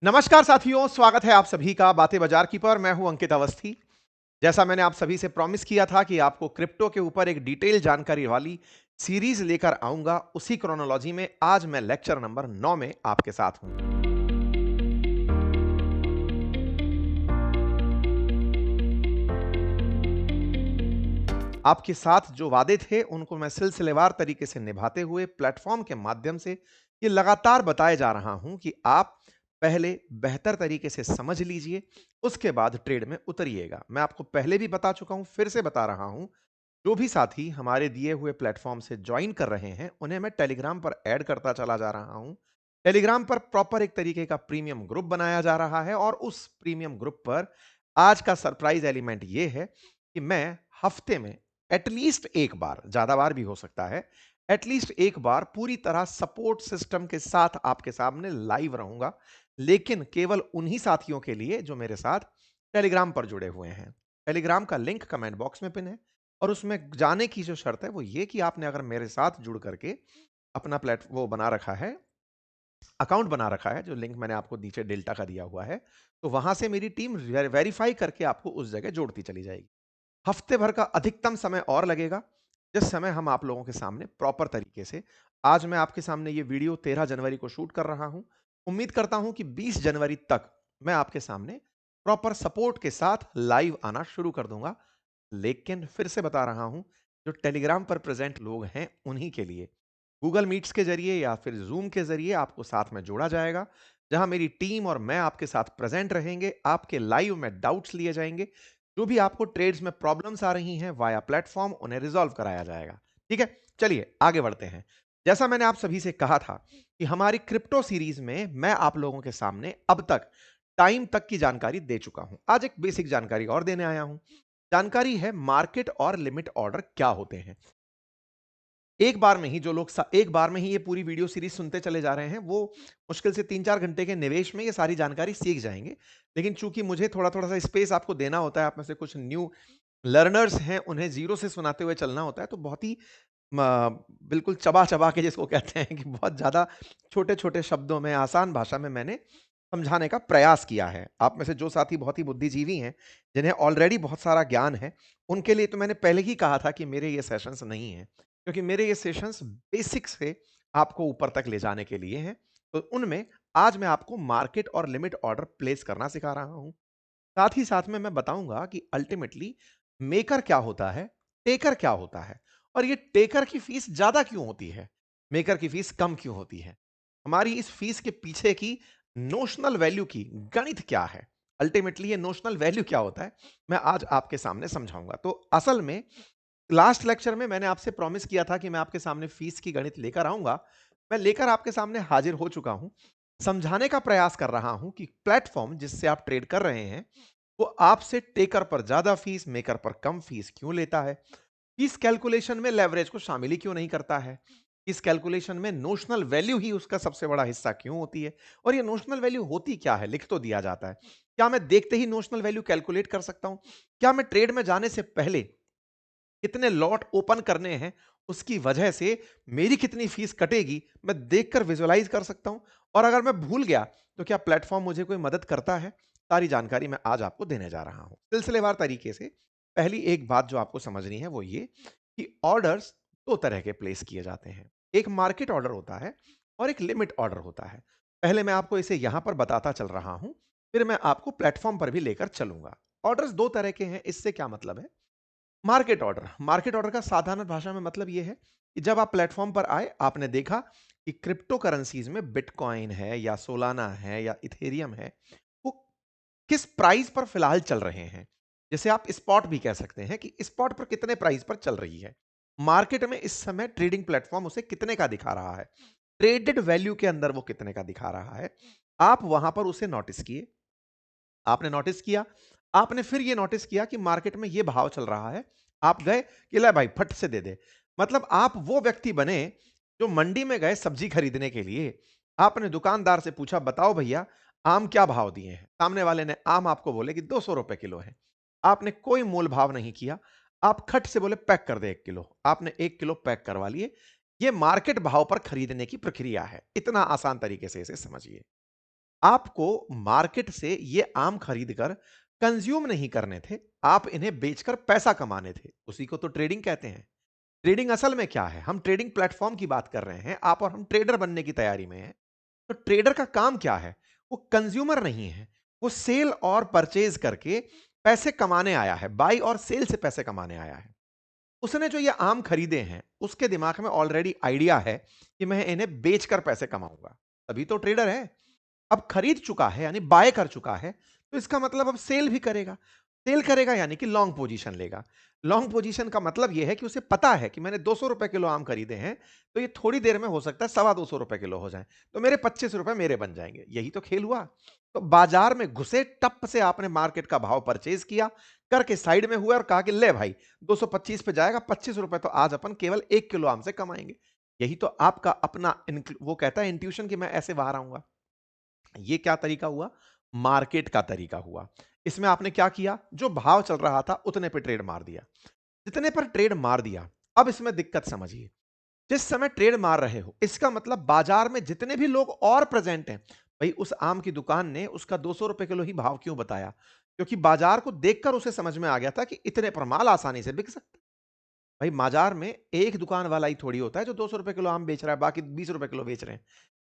नमस्कार साथियों, स्वागत है आप सभी का बातें बाजार की पर। मैं हूं अंकित अवस्थी। जैसा मैंने आप सभी से प्रॉमिस किया था कि आपको क्रिप्टो के ऊपर एक डिटेल जानकारी वाली सीरीज लेकर आऊंगा, उसी क्रोनोलॉजी में आज मैं लेक्चर नंबर 9 में आपके साथ हूं। आपके साथ जो वादे थे उनको मैं सिलसिलेवार तरीके से निभाते हुए प्लेटफॉर्म के माध्यम से ये लगातार बताए जा रहा हूं कि आप पहले बेहतर तरीके से समझ लीजिए, उसके बाद ट्रेड में उतरिएगा। मैं आपको पहले भी बता चुका हूं, फिर से बता रहा हूं। जो भी साथी हमारे दिए हुए प्लेटफॉर्म से ज्वाइन कर रहे हैं उन्हें मैं टेलीग्राम पर ऐड करता चला जा रहा हूं। टेलीग्राम पर प्रॉपर एक तरीके का प्रीमियम ग्रुप बनाया जा रहा है और उस प्रीमियम ग्रुप पर आज का सरप्राइज एलिमेंट यह है कि मैं हफ्ते में एटलीस्ट एक बार, ज्यादा बार भी हो सकता है, एटलीस्ट एक बार पूरी तरह सपोर्ट सिस्टम के साथ आपके सामने लाइव रहूंगा, लेकिन केवल उन्हीं साथियों के लिए जो मेरे साथ टेलीग्राम पर जुड़े हुए हैं। टेलीग्राम का लिंक कमेंट बॉक्स में पिन है और उसमें जाने की जो शर्त है वो ये कि आपने अगर मेरे साथ जुड़ करके अपना प्लेट वो बना रखा है, अकाउंट बना रखा है, जो लिंक मैंने आपको नीचे डेल्टा का दिया हुआ है, तो वहां से मेरी टीम वेरीफाई करके आपको उस जगह जोड़ती चली जाएगी। हफ्ते भर का अधिकतम समय और लगेगा, जिस समय हम आप लोगों के सामने प्रॉपर तरीके से, आज मैं आपके सामने ये वीडियो 13 जनवरी को शूट कर रहा हूं। उम्मीद करता हूं कि 20 जनवरी तक मैं आपके सामने प्रॉपर सपोर्ट के साथ लाइव आना शुरू कर दूंगा। लेकिन फिर से बता रहा हूं, जो टेलीग्राम पर प्रेजेंट लोग हैं उन्हीं के लिए गूगल मीट्स के जरिए या फिर जूम के जरिए आपको साथ में जोड़ा जाएगा, जहां मेरी टीम और मैं आपके साथ प्रेजेंट रहेंगे। आपके लाइव में डाउट्स लिए जाएंगे, जो भी आपको ट्रेड्स में प्रॉब्लम्स आ रही हैं वाया प्लेटफॉर्म उन्हें रिजॉल्व कराया जाएगा। ठीक है, चलिए आगे बढ़ते हैं। जैसा मैंने आप सभी से कहा था कि हमारी क्रिप्टो सीरीज में मैं आप लोगों के सामने अब तक टाइम तक की जानकारी दे चुका हूं। आज एक बेसिक जानकारी और देने आया हूं। जानकारी है मार्केट और लिमिट ऑर्डर क्या होते हैं। एक बार में ही जो लोग एक बार में ही ये पूरी वीडियो सीरीज सुनते चले जा रहे हैं, वो मुश्किल से 3-4 घंटे के निवेश में ये सारी जानकारी सीख जाएंगे। लेकिन चूंकि मुझे थोड़ा-थोड़ा सा स्पेस आपको देना होता है, आप में से कुछ न्यू लर्नर्स हैं, उन्हें ज़ीरो से सुनाते हुए चलना होता है, तो बहुत ही म बिल्कुल चबा-चबा के जिसको कहते हैं कि बहुत ज़्यादा छोटे-छोटे शब्दों में, आसान भाषा में मैंने समझाने का प्रयास किया है। आप में से जो साथी बहुत ही बुद्धिजीवी हैं, जिन्हें ऑलरेडी बहुत सारा ज्ञान है, उनके लिए तो मैंने पहले ही कहा था कि मेरे ये सेशंस नहीं हैं, क्योंकि मेरे ये सेशंस बेसिक से आपको ऊपर तक ले जाने के लिए हैं। तो उनमें आज मैं आपको मार्केट और लिमिट ऑर्डर प्लेस करना सिखा रहा हूँ। साथ ही साथ में मैं बताऊंगा कि अल्टीमेटली मेकर क्या होता है, टेकर क्या होता है, और ये टेकर की फीस ज्यादा क्यों होती है, मेकर की फीस कम क्यों होती है, हमारी इस फीस के पीछे की नोशनल वैल्यू की गणित क्या है, अल्टीमेटली ये नोशनल वैल्यू क्या होता है, मैं आज आपके सामने समझाऊंगा। तो असल में लास्ट लेक्चर में मैंने आपसे प्रॉमिस किया था कि मैं आपके सामने फीस की गणित लेकर आऊंगा। मैं लेकर आपके सामने हाजिर हो चुका हूं। समझाने का प्रयास कर रहा हूं कि प्लेटफॉर्म जिससे आप ट्रेड कर रहे हैं वो आपसे टेकर पर ज्यादा फीस, मेकर पर कम फीस क्यों लेता है। इस कैलकुलेशन में लेवरेज को शामिल ही क्यों नहीं करता है। इस कैलकुलेशन में नोशनल वैल्यू ही उसका सबसे बड़ा हिस्सा क्यों होती है, और ये नोशनल वैल्यू होती क्या है, लिख तो दिया जाता है। क्या मैं देखते ही नोशनल वैल्यू कैलकुलेट कर सकता हूं? क्या मैं ट्रेड में जाने से पहले कितने लॉट ओपन करने हैं, उसकी वजह से मेरी कितनी फीस कटेगी, मैं देखकर विजुअलाइज कर सकता हूं? और अगर मैं भूल गया तो क्या प्लेटफॉर्म मुझे कोई मदद करता है? सारी जानकारी मैं आज आपको देने जा रहा हूं सिलसिलेवार तरीके से। पहली एक बात जो आपको समझनी है वो ये कि ऑर्डर्स दो तरह के प्लेस किए जाते हैं। एक मार्केट ऑर्डर होता है और एक लिमिट ऑर्डर होता है। पहले मैं आपको इसे यहां पर बताता चल रहा हूं, फिर मैं आपको प्लेटफॉर्म पर भी लेकर चलूंगा। ऑर्डर्स दो तरह के हैं, इससे क्या मतलब है? मार्केट ऑर्डर का साधारण भाषा में मतलब यह है कि जब आप प्लेटफॉर्म पर आए, आपने देखा कि क्रिप्टो करेंसीज में बिटकॉइन है या सोलाना है या इथेरियम है, वो किस प्राइस पर फिलहाल चल रहे हैं। जैसे आप स्पॉट भी कह सकते हैं कि स्पॉट पर कितने प्राइस पर चल रही है मार्केट में इस समय, ट्रेडिंग प्लेटफॉर्म उसे कितने का दिखा रहा है, ट्रेडेड वैल्यू के अंदर वो कितने का दिखा रहा है। आप वहां पर उसे नोटिस किए, आपने नोटिस किया, आपने फिर ये नोटिस किया कि मार्केट में ये भाव चल रहा है, आप गए कि ले भाई फट से दे दे। मतलब आप वो व्यक्ति बने जो मंडी में गए सब्जी खरीदने के लिए, आपने दुकानदार से पूछा बताओ भैया आम क्या भाव दिए हैं, सामने वाले ने आम आपको बोले कि 200 रुपए किलो है। आपने कोई मोल भाव नहीं किया, आप खट से बोले पैक कर दे 1 किलो, आपने 1 किलो पैक करवा लिए। ये मार्केट भाव पर खरीदने की प्रक्रिया है, इतना आसान तरीके से इसे समझिए। आपको मार्केट से ये आम खरीदकर कंज्यूम नहीं करने थे, आप इन्हें बेचकर पैसा कमाने थे। उसी को तो ट्रेडिंग कहते हैं। ट्रेडिंग असल में क्या है? हम ट्रेडिंग प्लेटफॉर्म की बात कर रहे हैं। आप और हम ट्रेडर बनने की तैयारी में हैं। तो ट्रेडर का काम क्या है? वो कंज्यूमर नहीं है। वो सेल और परचेज करके पैसे कमाने आया है। बाई और सेल से पैसे कमाने आया है। उसने जो ये आम खरीदे हैं, उसके दिमाग में ऑलरेडी आइडिया है कि मैं इन्हें बेचकर पैसे कमाऊंगा। तभी तो ट्रेडर है। अब खरीद चुका है यानी बाय कर चुका है, तो इसका मतलब अब सेल भी करेगा। सेल करेगा यानी कि लॉन्ग पोजीशन लेगा। लॉन्ग पोजीशन का मतलब यह है कि उसे पता है कि मैंने 200 रुपए किलो आम खरीदे हैं, तो ये थोड़ी देर में हो सकता है 225 रुपए किलो हो जाए, तो मेरे 25 रुपए मेरे बन जाएंगे। यही तो खेल हुआ। तो बाजार में घुसे, टप से आपने मार्केट का भाव परचेज किया, करके साइड में हुआ और कहा कि ले भाई 225 पे जाएगा, 25 रुपए तो आज अपन केवल 1 किलो आम से कमाएंगे। यही तो आपका अपना वो कहता है इंट्यूशन कि मैं ऐसे बाहर आऊंगा। ये क्या तरीका हुआ? मार्केट का तरीका हुआ। इसमें आपने क्या किया? जो भाव चल रहा था उतने पे ट्रेड मार दिया। जितने पर ट्रेड मार दिया, अब इसमें दिक्कत समझिए। जिस समय ट्रेड मार रहे हो, इसका मतलब बाजार में जितने भी लोग और प्रेजेंट हैं, भाई उस आम की दुकान ने उसका 200 रुपए किलो ही भाव क्यों बताया? क्योंकि बाजार को देखकर उसे समझ में आ गया था कि इतने पर माल आसानी से बिक सकता है। भाई बाजार में एक दुकान वाला ही थोड़ी होता है जो 200 रुपए किलो आम बेच रहा है, बाकी 20 रुपए किलो बेच रहे हैं।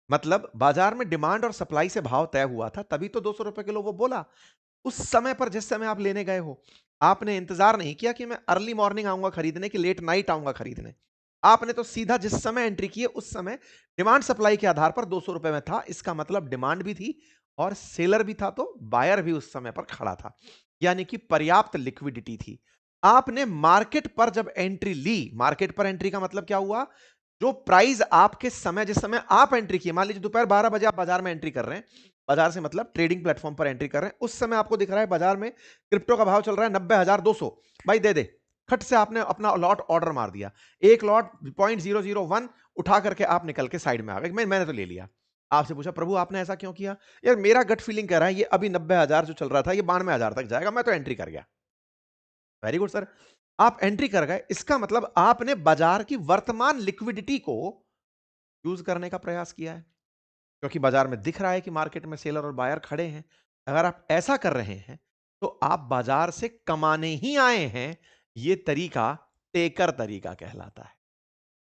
मतलब बाजार में डिमांड और सप्लाई से भाव तय हुआ था, तभी तो 200 रुपए किलो वो बोला। उस समय पर जिस समय आप लेने गए हो, आपने इंतजार नहीं किया कि मैं अर्ली मॉर्निंग आऊंगा खरीदने कि लेट नाइट आऊंगा खरीदने। आपने तो सीधा जिस समय एंट्री की है उस समय डिमांड सप्लाई के आधार पर 200 रुपए में था। इसका मतलब डिमांड भी थी और सेलर भी था, तो बायर भी उस समय पर खड़ा था, यानी कि पर्याप्त लिक्विडिटी थी। आपने मार्केट पर जब एंट्री ली, मार्केट पर एंट्री का मतलब क्या हुआ? जो प्राइस आपके समय, जिस समय आप एंट्री किए, मान लीजिए दोपहर 12 बजे आप बाजार में एंट्री कर रहे हैं, बाजार से मतलब ट्रेडिंग प्लेटफॉर्म पर एंट्री कर रहे हैं, उस समय आपको दिख रहा है बाजार में क्रिप्टो का भाव चल रहा है 90,200। भाई दे दे, खट से आपने अपना लॉट ऑर्डर मार दिया। एक लॉट 0.001 उठा करके आप निकल के साइड में आ गए। मैंने तो ले लिया। आपसे पूछा प्रभु आपने ऐसा क्यों किया? यार मेरा गट फीलिंग कह रहा है ये अभी 90,000 जो चल रहा था ये 92,000 तक जाएगा, मैं तो एंट्री कर गया। Very good sir. आप एंट्री कर गए, इसका मतलब आपने बाजार की वर्तमान लिक्विडिटी को यूज करने का प्रयास किया है, क्योंकि बाजार में दिख रहा है कि मार्केट में सेलर और बायर खड़े हैं। अगर आप ऐसा कर रहे हैं तो आप बाजार से कमाने ही आए हैं। यह तरीका टेकर तरीका कहलाता है।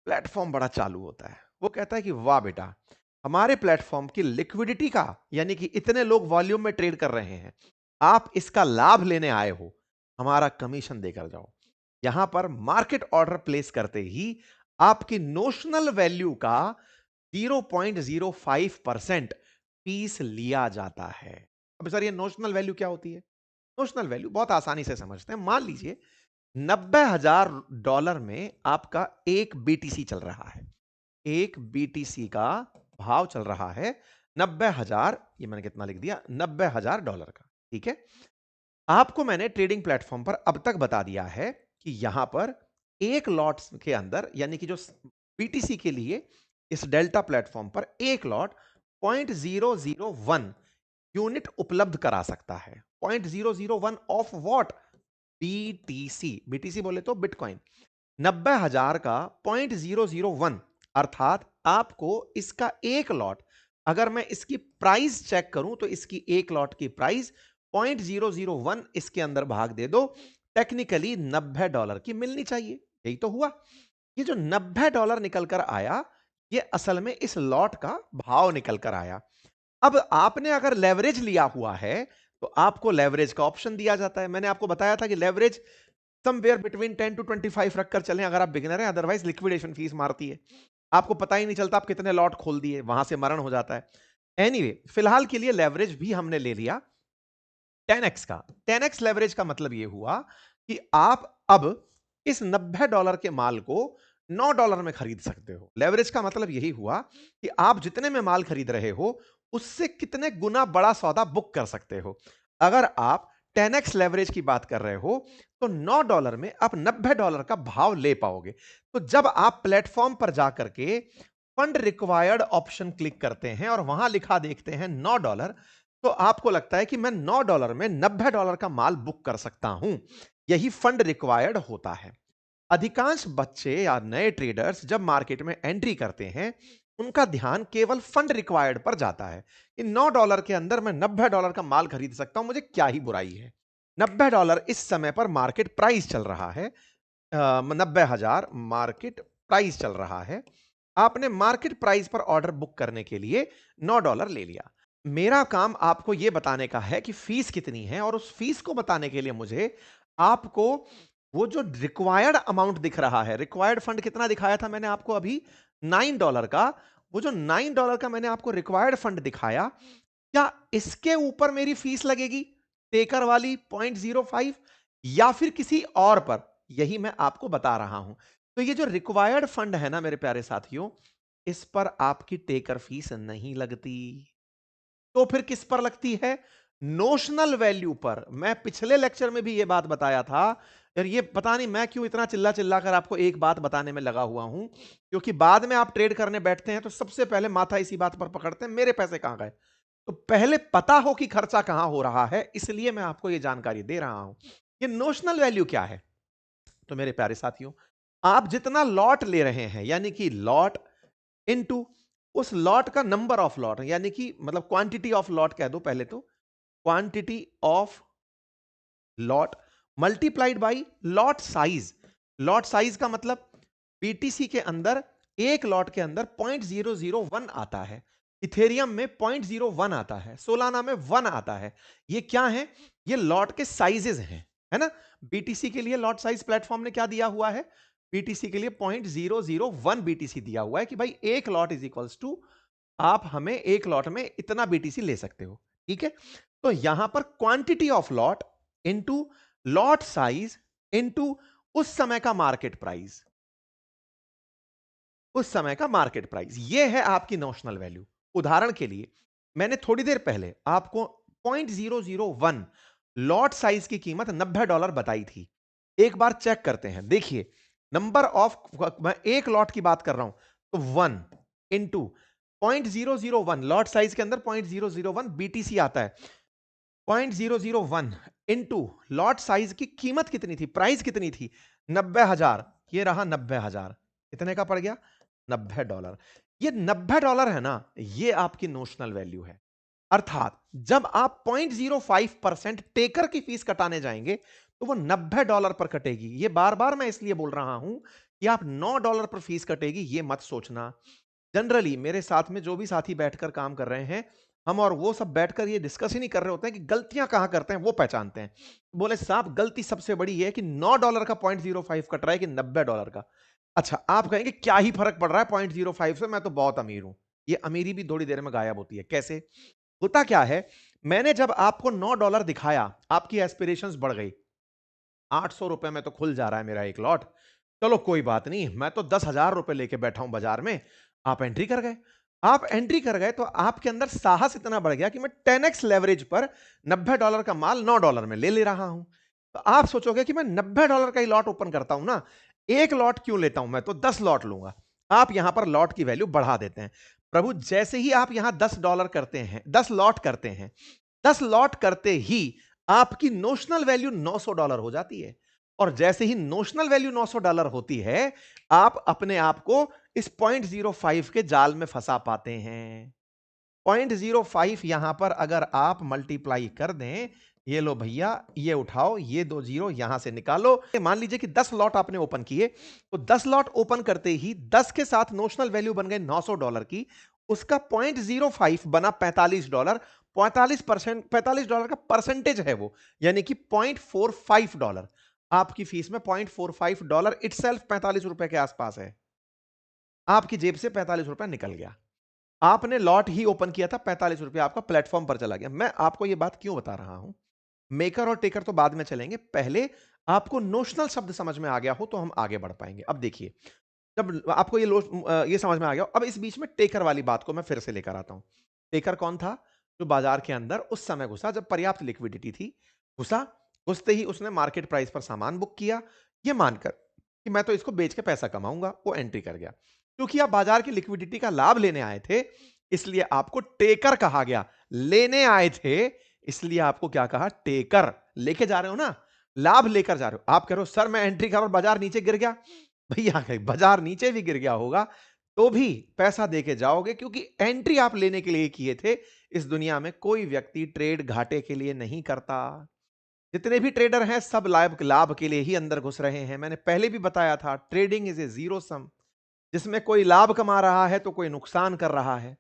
प्लेटफॉर्म बड़ा चालू होता है, वो कहता है कि वाह बेटा, हमारे प्लेटफॉर्म की लिक्विडिटी का, यानी कि इतने लोग वॉल्यूम में ट्रेड कर रहे हैं, आप इसका लाभ लेने आए हो, हमारा कमीशन देकर जाओ। यहां पर मार्केट ऑर्डर प्लेस करते ही आपकी नोशनल वैल्यू का 0.05% फीस लिया जाता है। अब सर ये नोशनल वैल्यू क्या होती है? नोशनल वैल्यू बहुत आसानी से समझते हैं। मान लीजिए $90,000 में आपका एक बीटीसी चल रहा है। एक बीटीसी का भाव चल रहा है 90,000। ये मैंने कितना लिख दिया? $90,000 का। ठीक है। आपको मैंने ट्रेडिंग प्लेटफॉर्म पर अब तक बता दिया है कि यहां पर एक लॉट के अंदर, यानी कि जो बीटीसी के लिए इस डेल्टा प्लेटफॉर्म पर एक लॉट 0.001 यूनिट उपलब्ध करा सकता है। 0.001 ऑफ व्हाट? बीटीसी। बीटीसी बोले तो बिटकॉइन। 90,000 का 0.001 अर्थात आपको इसका एक लॉट, अगर मैं इसकी प्राइस चेक करूं तो इसकी एक लॉट की प्राइस 0.001 इसके अंदर भाग दे दो, टेक्निकली $90 की मिलनी चाहिए। यही तो हुआ। ये जो $90 निकल कर आया, ये असल में इस लॉट का भाव निकल कर आया। अब आपने अगर लेवरेज लिया हुआ है तो आपको लेवरेज का ऑप्शन दिया जाता है। मैंने आपको बताया था कि लेवरेज समवेयर बिटवीन 10 to 25 रखकर चलें अगर आप बिगिनर हैं, अदरवाइज लिक्विडेशन फीस मारती है। आपको पता ही नहीं चलता आप कितने लॉट खोल दिए, वहां से मरण हो जाता है। एनीवे, फिलहाल के लिए लेवरेज भी हमने ले लिया 10x का। 10x लेवरेज का मतलब यह हुआ कि आप अब इस $90 के माल को $9 में खरीद सकते हो। लेवरेज का मतलब यही हुआ कि आप जितने में माल खरीद रहे हो उससे कितने गुना बड़ा सौदा बुक कर सकते हो। अगर आप 10x लेवरेज की बात कर रहे हो तो $9 में आप $90 का भाव ले पाओगे। तो जब आप प्लेटफॉर्म पर जाकर के फंड रिक्वायर्ड ऑप्शन क्लिक करते हैं और वहां लिखा देखते हैं $9, तो आपको लगता है कि मैं $9 में $90 का माल बुक कर सकता हूं। यही फंड रिक्वायर्ड होता है। अधिकांश बच्चे या नए ट्रेडर्स जब मार्केट में एंट्री करते हैं, उनका ध्यान केवल फंड रिक्वायर्ड पर जाता है कि $9 के अंदर मैं $90 का माल खरीद सकता हूं, मुझे क्या ही बुराई है। $90 इस समय पर मार्केट प्राइस चल रहा है, 90,000 मार्केट प्राइस चल रहा है। आपने मार्केट प्राइस पर ऑर्डर बुक करने के लिए $9 ले लिया। मेरा काम आपको यह बताने का है कि फीस कितनी है, और उस फीस को बताने के लिए मुझे आपको वो जो रिक्वायर्ड अमाउंट दिख रहा है, रिक्वायर्ड फंड कितना दिखाया था मैंने आपको अभी, $9 का। वो जो $9 का मैंने आपको रिक्वायर्ड फंड दिखाया, क्या इसके ऊपर मेरी फीस लगेगी टेकर वाली 0.05, या फिर किसी और पर? यही मैं आपको बता रहा हूं। तो ये जो रिक्वायर्ड फंड है ना मेरे प्यारे साथियों, इस पर आपकी टेकर फीस नहीं लगती। तो फिर किस पर लगती है? नोशनल वैल्यू पर। मैं पिछले लेक्चर में भी यह बात बताया था। यार ये पता नहीं मैं क्यों इतना चिल्ला चिल्ला कर आपको एक बात बताने में लगा हुआ हूं, क्योंकि बाद में आप ट्रेड करने बैठते हैं तो सबसे पहले माथा इसी बात पर पकड़ते हैं, मेरे पैसे कहां गए। तो पहले पता हो कि खर्चा कहां हो रहा है, इसलिए मैं आपको यह जानकारी दे रहा हूं। ये नोशनल वैल्यू क्या है? तो मेरे प्यारे साथियों, आप जितना लॉट ले रहे हैं, यानी कि लॉट इनटू उस लॉट का नंबर ऑफ लॉट, यानी कि मतलब क्वांटिटी ऑफ लॉट कह दो पहले तो, quantity of lot multiplied by lot size. Lot size का मतलब बीटीसी के अंदर एक लॉट के अंदर 0.001 आता है, इथेरियम में 0.01 आता है, सोलाना में 1 आता है। ये क्या है? ये लॉट के साइजेस हैं, है ना। बीटीसी के लिए लॉट साइज प्लेटफॉर्म ने क्या दिया हुआ है? बीटीसी के लिए 0.001 बीटीसी दिया हुआ है कि भाई एक लॉट इज इक्वल्स टू, आप हमें एक लॉट में इतना बीटीसी ले सकते हो। ठीक है, तो यहां पर quantity of lot into lot size into उस समय का मार्केट प्राइस, उस समय का मार्केट प्राइस, ये है आपकी नोशनल वैल्यू। उदाहरण के लिए मैंने थोड़ी देर पहले आपको 0.001 लॉट साइज की कीमत $90 बताई थी। एक बार चेक करते हैं, देखिए नंबर ऑफ, मैं एक लॉट की बात कर रहा हूं, तो 1 इंटू 0.001 लॉट साइज के अंदर 0.001 बीटीसी आता है, 0.001 इंटू लॉट साइज की कीमत कितनी थी, प्राइस कितनी थी? 90,000। ये रहा 90,000, कितने का पड़ गया? $90। ये $90 है ना, ये आपकी नोशनल वैल्यू है। अर्थात जब आप 0.05% टेकर की फीस कटाने जाएंगे तो वो $90 पर कटेगी। ये बार बार मैं इसलिए बोल रहा हूं कि आप $9 पर फीस कटेगी ये मत सोचना। जनरली मेरे साथ में जो भी साथी बैठकर काम कर रहे हैं, हम और वो सब बैठकर ये डिस्कस ही नहीं कर रहे होते हैं कि गलतियां कहां करते हैं, वो पहचानते हैं। बोले साहब गलती सबसे बड़ी ये है कि $9 का 0.05 कट रहा है कि $90 का। अच्छा, आप कहेंगे क्या ही फर्क पड़ रहा है 0.05 से, मैं तो बहुत अमीर हूं। ये अमीरी भी थोड़ी देर में गायब होती है। कैसे होता? क्या है, मैंने जब आपको $9 दिखाया, आपकी एस्पिरेशंस बढ़ गई, ₹800 में तो खुल जा रहा है मेरा एक लॉट, चलो कोई बात नहीं, मैं तो ₹10,000 लेके बैठा हूं बाजार में। आप एंट्री कर गए, आप एंट्री कर गए तो आपके अंदर साहस इतना बढ़ गया कि मैं 10x लेवरेज पर $90 का माल $9 में ले ले रहा हूं। तो आप सोचोगे कि मैं $90 का ही लॉट ओपन करता हूं ना, एक लॉट क्यों लेता हूं, मैं तो 10 लॉट लूंगा। आप यहां पर लॉट की वैल्यू बढ़ा देते हैं। प्रभु जैसे ही आप यहां $10 करते हैं, 10 लॉट करते हैं, 10 लॉट करते ही आपकी नोशनल वैल्यू $900 हो जाती है। और जैसे ही नोशनल वैल्यू $900 होती है, आप अपने आप को इस 0.05 के जाल में फंसा पाते हैं। 0.05 यहां पर अगर आप मल्टीप्लाई कर दें, ये लो भैया, ये उठाओ, ये 2 जीरो यहां से निकालो। मान लीजिए कि 10 लॉट आपने ओपन किए, तो 10 लॉट ओपन करते ही 10 के साथ नोशनल वैल्यू बन गए $900 की, उसका 0.05 बना $45। 45% का परसेंटेज है वो, यानी कि $0.45। आपकी फीस में $0.45 इटसेल्फ ₹45 के आसपास है। आपकी जेब से ₹45 निकल गया। आपने लॉट ही ओपन किया था, ₹45 आपका प्लेटफॉर्म पर चला गया। मैं आपको यह बात क्यों बता रहा हूं? मेकर और टेकर तो बाद में चलेंगे, पहले आपको नोशनल शब्द समझ में आ गया हो तो हम आगे बढ़ पाएंगे। अब देखिए, जब आपको ये समझ में आ गया, अब इस बीच में टेकर वाली बात को मैं फिर से लेकर आता हूं। टेकर कौन था? जो बाजार के अंदर उस समय घुसा जब पर्याप्त लिक्विडिटी थी। घुसा, घुसते ही उसने मार्केट प्राइस पर सामान बुक किया, ये मानकर कि मैं तो इसको बेच के पैसा कमाऊंगा, वो एंट्री कर गया। क्योंकि आप बाजार की लिक्विडिटी का लाभ लेने आए थे, इसलिए आपको टेकर कहा गया। लेने आए थे इसलिए आपको क्या कहा? टेकर। लेके जा रहे हो ना, लाभ लेकर जा रहे हो। आप कह रहे हो सर मैं एंट्री कर और बाजार नीचे गिर गया। भैया बाजार नीचे भी गिर गया होगा, तो भी पैसा देके जाओगे, क्योंकि एंट्री आप लेने के लिए किए थे। इस दुनिया में कोई व्यक्ति ट्रेड घाटे के लिए नहीं करता। जितने भी ट्रेडर हैं सब लाभ लाभ के लिए ही अंदर घुस रहे हैं। मैंने पहले भी बताया था, trading is a zero sum, जिसमें कोई लाभ कमा रहा है तो कोई नुकसान कर रहा है।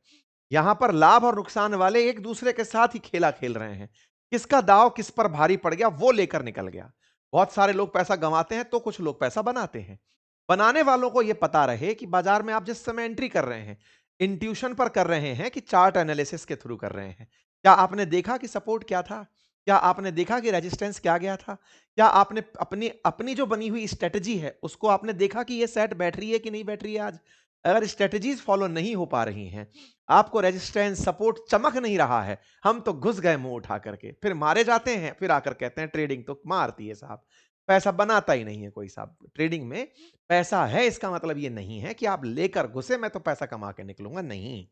यहां पर लाभ और नुकसान वाले एक दूसरे के साथ ही खेला खेल रहे हैं। किसका दांव किस पर भारी पड़ गया वो लेकर निकल गया। बहुत सारे लोग पैसा गंवाते हैं तो कुछ लोग पैसा बनाते हैं। बनाने वालों को यह पता रहे कि बाजार में आप जिस समय एंट्री कर रहे हैं, इंट्यूशन पर कर रहे हैं कि चार्ट एनालिसिस के थ्रू कर रहे हैं। क्या आपने देखा कि सपोर्ट क्या था? क्या आपने देखा कि रेजिस्टेंस क्या गया था? क्या आपने अपनी अपनी जो बनी हुई स्ट्रेटजी है उसको आपने देखा कि ये सेट बैठ रही है कि नहीं बैठ रही है आज? अगर स्ट्रेटजीज फॉलो नहीं हो पा रही हैं, आपको रेजिस्टेंस सपोर्ट चमक नहीं रहा है, हम तो घुस गए मुंह उठा करके, फिर मारे जाते हैं, फिर आकर कहते हैं ट्रेडिंग तो मारती है साहब। पैसा बनाता ही नहीं है कोई साहब ट्रेडिंग में। पैसा है इसका मतलब ये नहीं है कि आप लेकर घुसे मैं तो पैसा कमा के निकलूंगा, नहीं।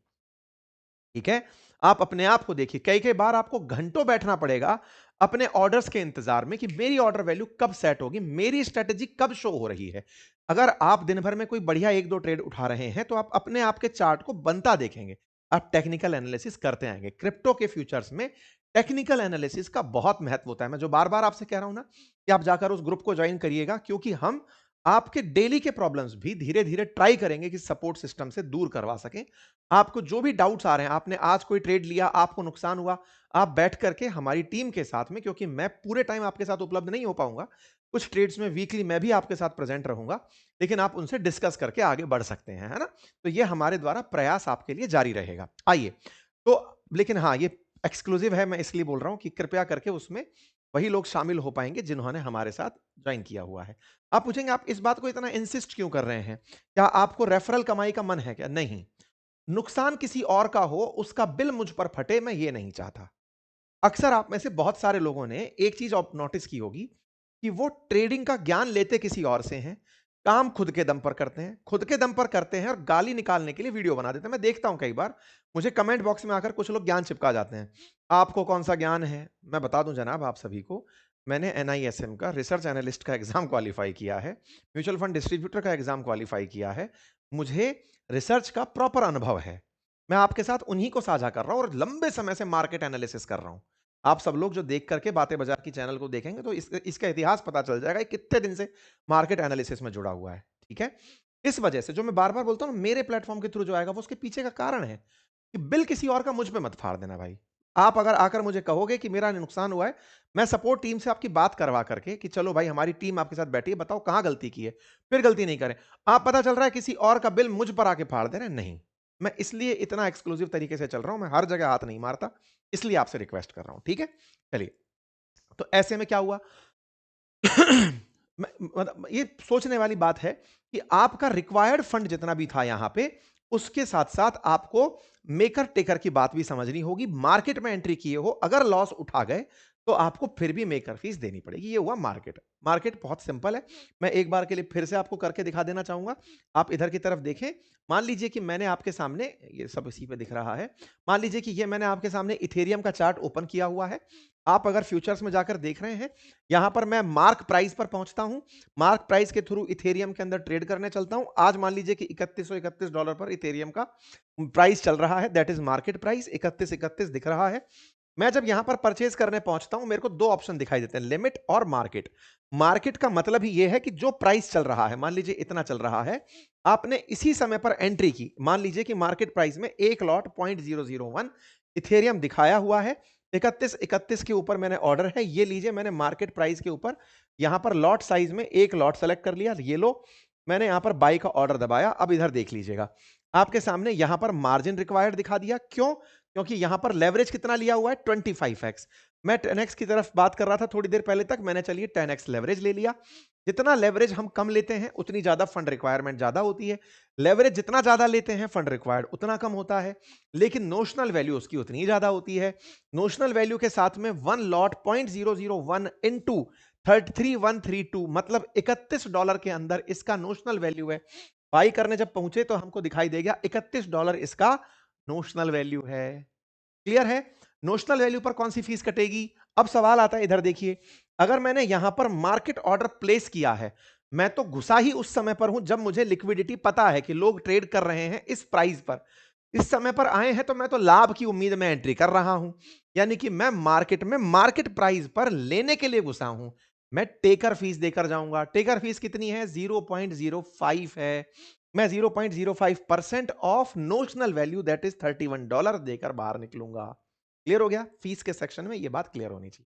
ठीक है? आप अपने आप को देखिए, कई-कई बार आपको घंटों बैठना पड़ेगा अपने ऑर्डर्स के इंतजार में कि मेरी ऑर्डर वैल्यू कब सेट होगी, मेरी स्ट्रेटजी कब शो हो रही है। अगर आप दिन भर में कोई बढ़िया 1-2 ट्रेड उठा रहे हैं, तो आप अपने आप के चार्ट को बनता देखेंगे। आप टेक्निकल एनालिसिस करते आएंगे। क्रिप्टो के फ्यूचर्स में टेक्निकल एनालिसिस का बहुत महत्व होता है। मैं जो बार-बार आपसे कह रहा हूं ना कि आप जाकर उस ग्रुप को ज्वाइन करिएगा, क्योंकि हम आपके डेली के प्रॉब्लम्स भी धीरे-धीरे ट्राई करेंगे कि सपोर्ट सिस्टम से दूर करवा सकें। आपको जो भी डाउट्स आ रहे हैं, आपने आज कोई ट्रेड लिया, आपको नुकसान हुआ, आप बैठ करके हमारी टीम के साथ में, क्योंकि मैं पूरे टाइम आपके साथ उपलब्ध नहीं हो पाऊंगा, कुछ ट्रेड्स में वीकली मैं भी आपके साथ प्रेजेंट रहूंगा, लेकिन आप उनसे डिस्कस करके आगे बढ़ सकते हैं, है ना? तो ये हमारे द्वारा प्रयास आपके लिए जारी रहेगा। आइए, तो लेकिन हाँ, ये एक्सक्लूसिव है, मैं इसलिए बोल रहा हूं कि कृपया करके उसमें वही लोग शामिल हो पाएंगे जिन्होंने हमारे साथ ज्वाइन किया हुआ है। आप पूछेंगे आप इस बात को इतना इंसिस्ट क्यों कर रहे हैं? क्या आपको रेफरल कमाई का मन है क्या? नहीं। नुकसान किसी और का हो, उसका बिल मुझ पर फटे, मैं ये नहीं चाहता। अक्सर आप में से बहुत सारे लोगों ने एक चीज नोटिस की होगी कि वो ट्रेडिंग का ज्ञान लेते किसी और से हैं, काम खुद के दम पर करते हैं, खुद के दम पर करते हैं और गाली निकालने के लिए वीडियो बना देते हैं। मैं देखता हूं कई बार मुझे कमेंट बॉक्स में आकर कुछ लोग ज्ञान चिपका जाते हैं। आपको कौन सा ज्ञान है? मैं बता दूं जनाब आप सभी को, मैंने एनआईएसएम का रिसर्च एनालिस्ट का एग्जाम क्वालिफाई किया है, म्यूचुअल फंड डिस्ट्रीब्यूटर का एग्जाम क्वालिफाई किया है। मुझे रिसर्च का प्रॉपर अनुभव है। मैं आपके साथ उन्हीं को साझा कर रहा हूं और लंबे समय से मार्केट एनालिसिस कर रहा हूं। आप सब लोग जो देख करके बातें बाजार की चैनल को देखेंगे तो इसका इतिहास पता चल जाएगा कितने दिन से मार्केट एनालिसिस में जुड़ा हुआ है। ठीक है? इस वजह से जो मैं बार बार बोलता हूं ना, मेरे प्लेटफॉर्म के थ्रू जो आएगा वो उसके पीछे का कारण है कि बिल किसी और का मुझ पे मत फाड़ देना भाई। आप अगर आकर मुझे कहोगे कि मेरा नुकसान हुआ है, मैं सपोर्ट टीम से आपकी बात करवा करके कि चलो भाई हमारी टीम आपके साथ बैठी है, बताओ कहां गलती की है, फिर गलती नहीं करें। आप पता चल रहा है किसी और का बिल मुझ पर आके फाड़ दे रहे हैं, नहीं। मैं इसलिए इतना एक्सक्लूसिव तरीके से चल रहा हूं, मैं हर जगह हाथ नहीं मारता, इसलिए आपसे रिक्वेस्ट कर रहा हूं। ठीक है? चलिए, तो ऐसे में क्या हुआ? मतलब ये सोचने वाली बात है कि आपका रिक्वायर्ड फंड जितना भी था यहां पे, उसके साथ साथ आपको मेकर टेकर की बात भी समझनी होगी। मार्केट में एंट्री किए हो, अगर लॉस उठा गए तो आपको फिर भी मेकर फीस देनी पड़ेगी। ये हुआ मार्केट। मार्केट बहुत सिंपल है। मैं एक बार के लिए फिर से आपको करके दिखा देना चाहूंगा। आप इधर की तरफ देखें। मान लीजिए कि मैंने आपके सामने, ये सब इसी पे दिख रहा है, मान लीजिए कि ये मैंने आपके सामने इथेरियम का चार्ट ओपन किया हुआ है। आप अगर फ्यूचर्स में जाकर देख रहे हैं, यहां पर मैं मार्क प्राइस पर पहुंचता हूं, मार्क प्राइस के थ्रू इथेरियम के अंदर ट्रेड करने चलता हूं। आज मान लीजिए कि $3131 पर इथेरियम का प्राइस चल रहा है, दैट इज मार्केट प्राइस 3131 दिख रहा है। मैं जब यहां पर परचेज करने पहुंचता हूं, मेरे को दो ऑप्शन दिखाई देते हैं, लिमिट और मार्केट। मार्केट का मतलब ही यह है कि जो प्राइस चल रहा है, मान लीजिए इतना चल रहा है, आपने इसी समय पर एंट्री की। मान लीजिए कि मार्केट प्राइस में एक लॉट 0.001 इथेरियम दिखाया हुआ है, 3131 के ऊपर मैंने ऑर्डर है, ये लीजिए मैंने मार्केट प्राइस के ऊपर यहां पर लॉट साइज में एक लॉट सेलेक्ट कर लिया, ये लो, मैंने यहां पर बाई का ऑर्डर दबाया। अब इधर देख लीजिएगा, आपके सामने यहां पर मार्जिन रिक्वायर्ड दिखा दिया। क्यों? क्योंकि यहां पर लेवरेज कितना लिया हुआ है, 25x। मैं 10x की तरफ बात कर रहा था थोड़ी देर पहले तक, मैंने चलिए 10x लेवरेज ले लिया। जितना लेवरेज हम कम लेते हैं उतनी ज्यादा फंड रिक्वायरमेंट ज्यादा होती है, लेवरेज जितना ज्यादा लेते हैं फंड रिक्वायर्ड उतना कम होता है, लेकिन नोशनल वैल्यू उसकी उतनी ही ज्यादा होती है। नोशनल वैल्यू के साथ में वन लॉट 0.001 इंटू 33132 मतलब $31 के अंदर इसका नोशनल वैल्यू है। बाई करने जब पहुंचे तो हमको दिखाई देगा $31 इसका नोशनल वैल्यू है। क्लियर है? नोशनल वैल्यू पर कौन सी फीस कटेगी? अब सवाल आता है, इधर देखिए, अगर मैंने यहां पर मार्केट ऑर्डर प्लेस किया है, मैं तो घुसा ही उस समय पर हूं जब मुझे लिक्विडिटी पता है कि लोग ट्रेड कर रहे हैं इस प्राइस पर, इस समय पर आए हैं, तो मैं तो लाभ की उम्मीद में एंट्री कर रहा हूं। यानी कि मैं मार्केट में मार्केट प्राइस पर लेने के लिए घुसा हूं। मैं टेकर फीस देकर जाऊंगा। टेकर फीस कितनी है? 0.05 है। मैं 0.05% of notional value that is $31 देकर बाहर निकलूंगा। क्लियर हो गया? फीस के सेक्शन में यह बात क्लियर होनी चाहिए।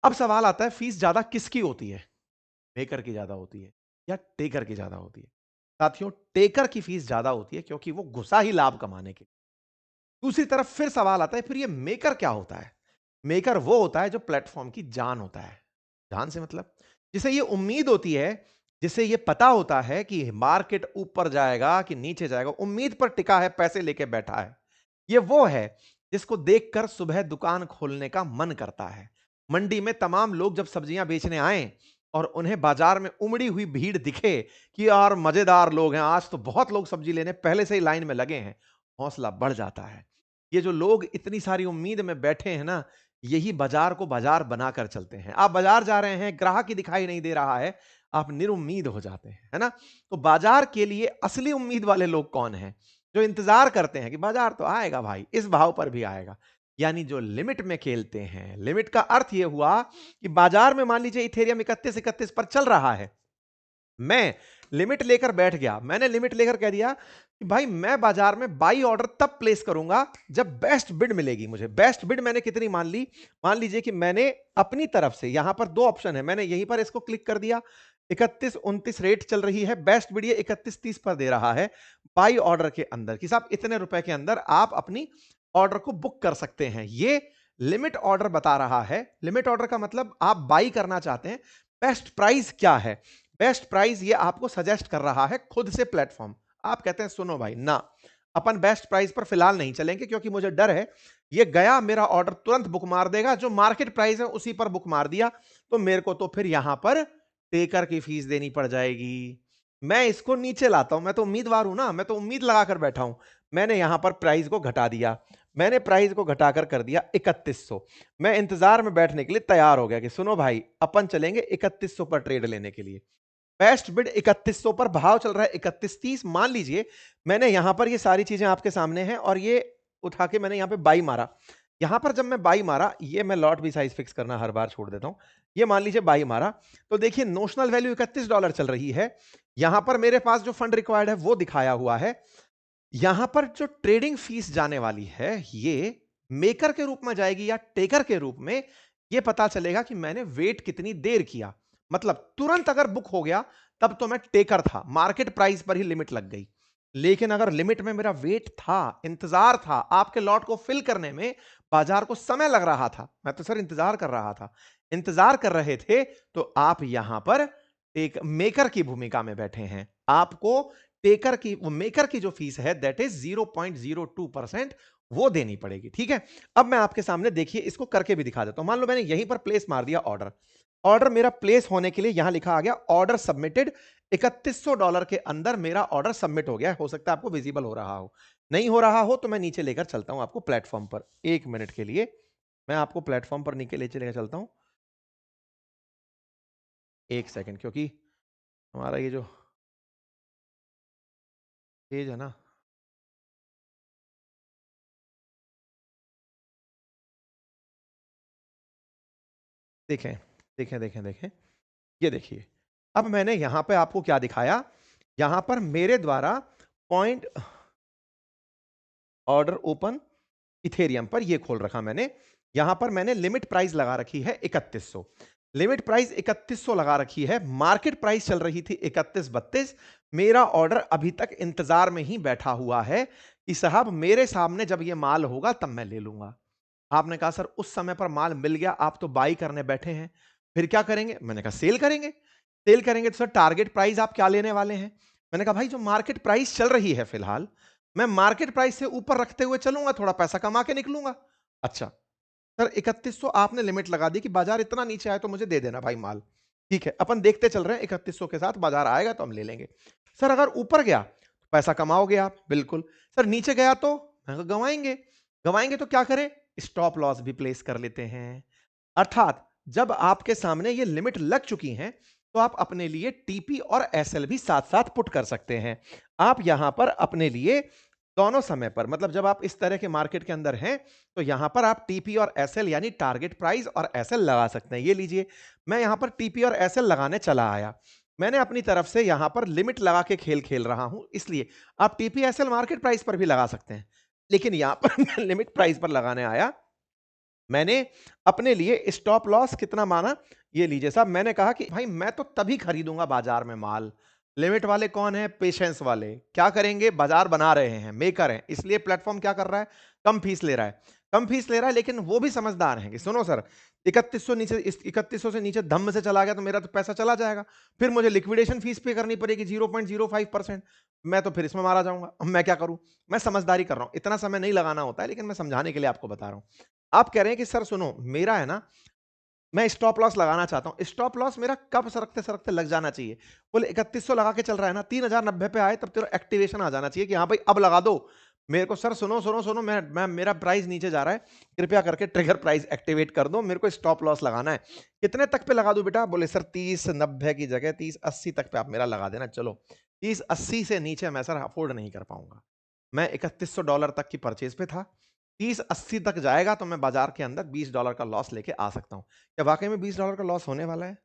अब सवाल आता है, फीस ज्यादा किसकी होती है? मेकर की ज्यादा होती है या टेकर की ज्यादा होती है? साथियों, टेकर की फीस ज्यादा होती है क्योंकि वो घुसा ही लाभ कमाने के लिए। दूसरी तरफ फिर सवाल आता है, फिर ये मेकर क्या होता है? मेकर वो होता है जो प्लेटफॉर्म की जान होता है। जान से मतलब जिसे ये उम्मीद होती है, जिसे ये पता होता है कि मार्केट ऊपर जाएगा कि नीचे जाएगा, उम्मीद पर टिका है, पैसे लेके बैठा है। ये वो है जिसको देखकर सुबह दुकान खोलने का मन करता है। मंडी में तमाम लोग जब सब्जियां बेचने आए और उन्हें बाजार में उमड़ी हुई भीड़ दिखे कि यार मजेदार लोग हैं, आज तो बहुत लोग सब्जी लेने पहले से ही लाइन में लगे हैं, हौसला बढ़ जाता है। ये जो लोग इतनी सारी उम्मीद में बैठे हैं ना, यही बाजार को बाजार बनाकर चलते हैं। आप बाजार जा रहे हैं, ग्राहक ही दिखाई नहीं दे रहा है, आप निरुम्मीद हो जाते हैं, है ना? तो बाजार के लिए असली उम्मीद वाले लोग कौन हैं? जो इंतजार करते हैं कि बाजार तो आएगा भाई, इस भाव पर भी आएगा। यानी जो लिमिट में खेलते हैं। लिमिट का अर्थ यह हुआ कि बाजार में मान लीजिए इथेरियम 31 पर चल रहा है, मैं लिमिट लेकर बैठ गया। मैंने लिमिट लेकर कह दिया कि भाई मैं बाजार में बाई ऑर्डर तब प्लेस करूंगा जब बेस्ट बिड मिलेगी मुझे। बेस्ट बिड मैंने कितनी मान ली? मान लीजिए कि मैंने अपनी तरफ से, यहां पर दो ऑप्शन है, मैंने यहीं पर इसको क्लिक कर दिया। 31-29 रेट चल रही है, बेस्ट बिड ये 31-30 पर दे रहा है बाई ऑर्डर के अंदर कि साहब इतने रुपए के अंदर आप अपनी ऑर्डर को बुक कर सकते हैं। ये लिमिट ऑर्डर बता रहा है। लिमिट ऑर्डर का मतलब आप बाई करना चाहते हैं। बेस्ट प्राइस क्या है? बेस्ट प्राइस ये आपको सजेस्ट कर रहा है खुद से प्लेटफॉर्म। आप कहते हैं सुनो भाई ना, अपन बेस्ट प्राइस पर फिलहाल नहीं चलेंगे क्योंकि मुझे डर है ये गया मेरा ऑर्डर तुरंत बुक मार देगा, जो मार्केट प्राइस है उसी पर बुक मार दिया तो मेरे को तो फिर यहां पर टेकर की फीस देनी पड़ जाएगी। मैं इसको नीचे लाता हूं, मैं तो उम्मीदवार हूं ना, मैं तो उम्मीद लगाकर बैठा हूं। मैंने यहां पर प्राइस को घटा दिया। मैंने प्राइस को घटाकर कर दिया 3100। मैं इंतजार में बैठने के लिए तैयार हो गया कि सुनो भाई अपन चलेंगे 3100 पर ट्रेड लेने के लिए। बेस्ट बिड 3100 पर, भाव चल रहा है 3130। मान लीजिए मैंने यहां पर ये सारी चीजें आपके सामने हैं और ये उठा के मैंने यहां पे बाई मारा। यहां पर जब मैं बाई मारा, ये मैं लॉट भी साइज फिक्स करना हर बार छोड़ देता हूं। ये मान लीजिए बाई मारा, तो देखिए नोशनल वैल्यू $31 चल रही है। यहां पर मेरे पास जो फंड रिक्वायर्ड है वो दिखाया हुआ है। यहां पर जो ट्रेडिंग फीस जाने वाली है ये मेकर के रूप में जाएगी या टेकर के रूप में, ये पता चलेगा कि मैंने वेट कितनी देर किया। मतलब तुरंत अगर बुक हो गया तब तो मैं टेकर था, मार्केट प्राइस पर ही लिमिट लग गई। लेकिन अगर लिमिट में मेरा वेट था, इंतजार था, आपके लॉट को फिल करने में बाजार को समय लग रहा था, मैं तो सर इंतजार कर रहा था, इंतजार कर रहे थे, तो आप यहां पर एक मेकर की भूमिका में बैठे हैं। आपको टेकर की, वो मेकर की जो फीस है दैट इज 0.02% वो देनी पड़ेगी। ठीक है, अब मैं आपके सामने देखिए इसको करके भी दिखा देता हूं। मान लो मैंने यहीं पर प्लेस मार दिया ऑर्डर। ऑर्डर मेरा प्लेस होने के लिए यहां लिखा आ गया ऑर्डर सबमिटेड। $3100 के अंदर मेरा ऑर्डर सबमिट हो गया। हो सकता है आपको विजिबल हो रहा हो, नहीं हो रहा हो तो मैं नीचे लेकर चलता हूं आपको प्लेटफॉर्म पर। 1 मिनट के लिए मैं आपको प्लेटफॉर्म पर नीचे लेकर चलता हूं। 1 सेकंड, क्योंकि हमारा ये जो पेज है ना, देखें देखें देखें देखें, ये देखिए। अब मैंने यहां पे आपको क्या दिखाया, यहां पर मेरे द्वारा पॉइंट ऑर्डर ओपन इथेरियम पर ये खोल रखा मैंने। यहां पर मैंने लिमिट प्राइस लगा रखी है 3100। लिमिट प्राइस 3100 लगा रखी है, मार्केट प्राइस चल रही थी 3132। मेरा ऑर्डर अभी तक इंतजार में ही बैठा हुआ है कि साहब मेरे सामने जब ये माल होगा तब मैं ले लूंगा। आपने कहा सर उस समय पर माल मिल गया, आप तो बाई करने बैठे हैं, फिर क्या करेंगे? मैंने कहा सेल करेंगे। सेल करेंगे तो सर टारगेट प्राइस आप क्या लेने वाले हैं? मैंने कहा भाई जो मार्केट प्राइस चल रही है फिलहाल, मैं मार्केट प्राइस से ऊपर रखते हुए चलूंगा, थोड़ा पैसा कमा के निकलूंगा। अच्छा सर 3100 आपने लिमिट लगा दी कि बाजार इतना नीचे आए तो मुझे दे देना भाई माल। ठीक है, अपन देखते चल रहे हैं, 3100 के साथ बाजार आएगा तो हम ले लेंगे। सर अगर ऊपर गया तो पैसा कमाओगे आप, बिल्कुल। सर नीचे गया तो मैं कहा, गंवाएंगे। गंवाएंगे तो क्या करें? स्टॉप लॉस भी प्लेस कर लेते हैं। अर्थात जब आपके सामने ये लिमिट लग चुकी है, तो आप अपने लिए टीपी और एसएल भी साथ-साथ पुट कर सकते हैं। आप यहां पर अपने लिए दोनों समय पर मतलब जब आप इस तरह के मार्केट के अंदर हैं, तो यहां पर आप टीपी और एसएल यानी टारगेट प्राइस और एसएल लगा सकते हैं। ये लीजिए, मैं यहां पर टीपी और एसएल लगाने चला आया। मैंने अपनी तरफ से यहां पर लिमिट लगा के खेल खेल रहा हूं, इसलिए आप टीपी एसएल मार्केट प्राइस पर भी लगा सकते हैं। लेकिन यहां पर मैं लिमिट प्राइस पर लगाने आया। मैंने अपने लिए स्टॉप लॉस कितना माना, ये लीजिए साहब, मैंने कहा कि भाई मैं तो तभी खरीदूंगा बाजार में माल। लिमिट वाले कौन है? पेशेंस वाले। क्या करेंगे? बाजार बना रहे हैं, मेकर हैं, इसलिए प्लेटफॉर्म क्या कर रहा है? कम फीस ले रहा है। कम फीस ले रहा है, लेकिन वो भी समझदार हैं कि सुनो सर, 3100 नीचे, इस 3100 से नीचे धम्म से चला गया तो मेरा तो पैसा चला जाएगा। फिर मुझे लिक्विडेशन फीस पे करनी पड़ेगी 0.05%। मैं तो फिर इसमें मारा जाऊंगा। अब मैं क्या करूं? मैं समझदारी कर रहा हूं, इतना समय नहीं लगाना होता है, लेकिन मैं समझाने के लिए आपको बता रहा हूं। आप कह रहे हैं कि सर सुनो, मेरा है ना, मैं स्टॉप लॉस लगाना चाहता हूं। स्टॉप लॉस मेरा कब सरकते सरकते लग जाना चाहिए? बोले 3100 लगा के चल रहा है ना, 3090 पे आए तब तेरा एक्टिवेशन आ जाना चाहिए कि हाँ भाई अब लगा दो मेरे को। सर सुनो सुनो सुनो, मैं मेरा प्राइस नीचे जा रहा है, कृपया करके ट्रिगर प्राइस एक्टिवेट कर दो, मेरे को स्टॉप लॉस लगाना है। कितने तक पे लगा दूं बेटा? बोले सर 3090 की जगह 3080 तक पे आप मेरा लगा देना। चलो, 3080 से नीचे मैं सर अफोर्ड नहीं कर पाऊंगा। मैं $3100 तक की परचेज पे था। 3080 तक जाएगा तो मैं बाजार के अंदर $20 का लॉस लेके आ सकता हूं। क्या वाकई में $20 का लॉस होने वाला है?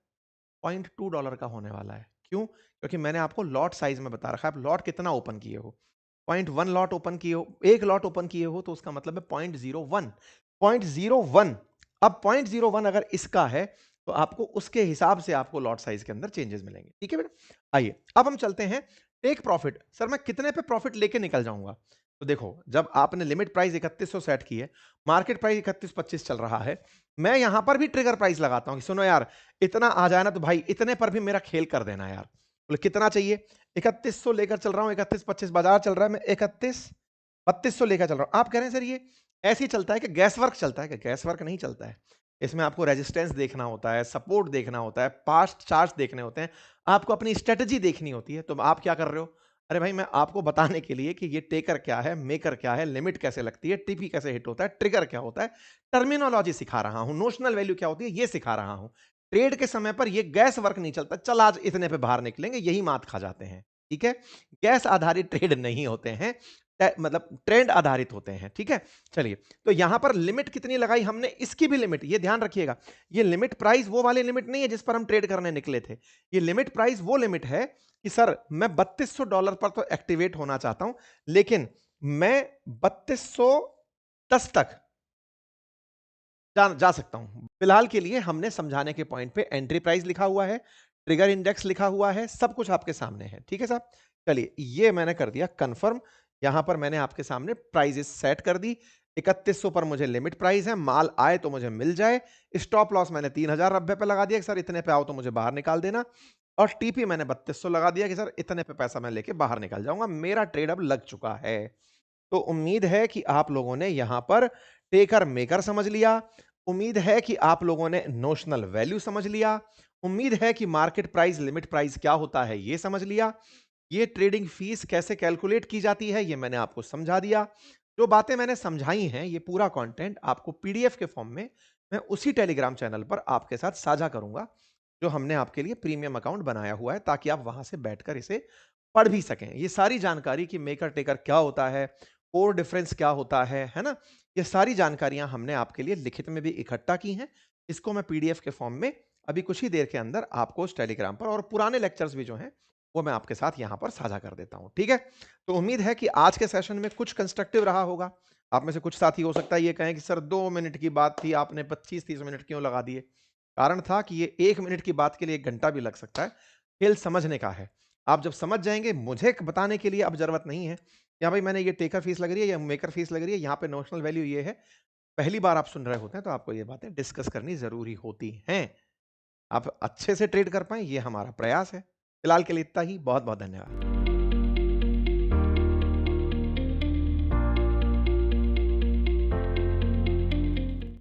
$0.2 का होने वाला है। क्यों? क्योंकि मैंने आपको लॉट साइज में बता रखा है, आप लॉट कितना ओपन किए हो। 0.1 लॉट ओपन किए हो, एक लॉट ओपन किए हो, तो उसका मतलब है 0.01। 0.01, अब 0.01 अगर इसका है, तो आपको उसके हिसाब से आपको लॉट साइज के अंदर चेंजेस मिलेंगे। ठीक है बेटा? आइए अब हम चलते हैं टेक प्रॉफिट। सर मैं कितने पे प्रॉफिट लेके निकल जाऊंगा? तो देखो, जब आपने लिमिट प्राइस 3100 सेट की है, मार्केट प्राइस 3125 चल रहा है, मैं यहां पर भी ट्रिगर प्राइस लगाता हूं कि सुनो यार, इतना आ जाए ना तो भाई इतने पर भी मेरा खेल कर देना यार। बोले कितना चाहिए? 3100 लेकर चल रहा हूं, 3125 बाजार चल रहा है, मैं 3200 लेकर चल रहा हूं। आप कह रहे हैं सर ये ऐसे ही चलता है कि गैस वर्क चलता है? कि गैस वर्क नहीं चलता है। इसमें आपको रेजिस्टेंस देखना होता है, सपोर्ट देखना होता है, पास्ट चार्ट्स देखने होते हैं, आपको अपनी स्ट्रेटजी देखनी होती है। तो आप क्या कर रहे हो? अरे भाई मैं आपको बताने के लिए कि ये टेकर क्या है, मेकर क्या है, लिमिट कैसे लगती है, टीपी कैसे हिट होता है, ट्रिगर क्या होता है, टर्मिनोलॉजी सिखा रहा हूं, नोशनल वैल्यू क्या होती है ये सिखा रहा हूं। ट्रेड के समय पर ये गैस वर्क नहीं चलता, चल आज इतने पे बाहर निकलेंगे, यही मात खा जाते हैं। ठीक है? गैस आधारित ट्रेड नहीं होते हैं, मतलब ट्रेंड आधारित होते हैं। ठीक है? चलिए, तो यहां पर लिमिट कितनी लगाई हमने, इसकी भी लिमिट, ये ध्यान रखिएगा, ये लिमिट प्राइस वो वाली लिमिट नहीं है जिस पर हम ट्रेड करने निकले थे। ये लिमिट प्राइस वो लिमिट है कि सर मैं $3200 पर तो एक्टिवेट होना चाहता हूं, लेकिन मैं 3210 तक जा सकता हूं। फिलहाल के लिए हमने समझाने के पॉइंट पे एंट्री प्राइस लिखा हुआ है, ट्रिगर इंडेक्स लिखा हुआ है, सब कुछ आपके सामने है। ठीक है साहब? चलिए, ये मैंने कर दिया कंफर्म। यहां पर मैंने आपके सामने प्राइजेस सेट कर दी। 3100 पर मुझे लिमिट प्राइस है, माल आए तो मुझे मिल जाए। स्टॉप लॉस मैंने 3090 पे लगा दिया कि सर इतने पे आओ तो मुझे बाहर निकाल देना। और टीपी मैंने 3200 लगा दिया कि सर इतने पे पैसा मैं लेके बाहर निकल जाऊंगा, मेरा ट्रेड अब लग चुका है। तो उम्मीद है कि आप लोगों ने यहां पर टेकर मेकर समझ लिया। उम्मीद है कि आप लोगों ने नोशनल वैल्यू समझ लिया। उम्मीद है कि मार्केट प्राइस लिमिट प्राइस क्या होता है ये समझ लिया। ये ट्रेडिंग फीस कैसे कैलकुलेट की जाती है ये मैंने आपको समझा दिया। जो बातें मैंने समझाई हैं, ये पूरा कंटेंट आपको पीडीएफ के फॉर्म में मैं उसी टेलीग्राम चैनल पर आपके साथ साझा करूंगा, जो हमने आपके लिए प्रीमियम अकाउंट बनाया हुआ है, ताकि आप वहां से बैठकर इसे पढ़ भी सकें। ये सारी जानकारी कि मेकर टेकर क्या होता है, कोर डिफरेंस क्या होता है ना? ये सारी जानकारियां हमने आपके लिए लिखित में भी इकट्ठा की हैं। इसको मैं पीडीएफ के फॉर्म में अभी कुछ ही देर के अंदर आपको उस टेलीग्राम पर, और पुराने लेक्चर्स भी जो हैं वो मैं आपके साथ यहां पर साझा कर देता हूं। ठीक है? तो उम्मीद है कि आज के सेशन में कुछ कंस्ट्रक्टिव रहा होगा। आप में से कुछ साथी हो सकता है ये कहें कि सर 2 मिनट की बात थी, आपने 25-30 मिनट क्यों लगा दिए? कारण था कि ये 1 मिनट की बात के लिए 1 घंटा भी लग सकता है। खेल समझने का है। आप जब समझ जाएंगे, मुझे बताने के लिए अब जरूरत नहीं है या भाई मैंने ये टेकर फीस लग रही है या मेकर फीस लग रही है, यहाँ पे नोशनल वैल्यू ये है। पहली बार आप सुन रहे होते हैं तो आपको ये बातें डिस्कस करनी जरूरी होती हैं। आप अच्छे से ट्रेड कर पाएं, ये हमारा प्रयास है। फिलहाल के लिए इतना ही। बहुत बहुत धन्यवाद।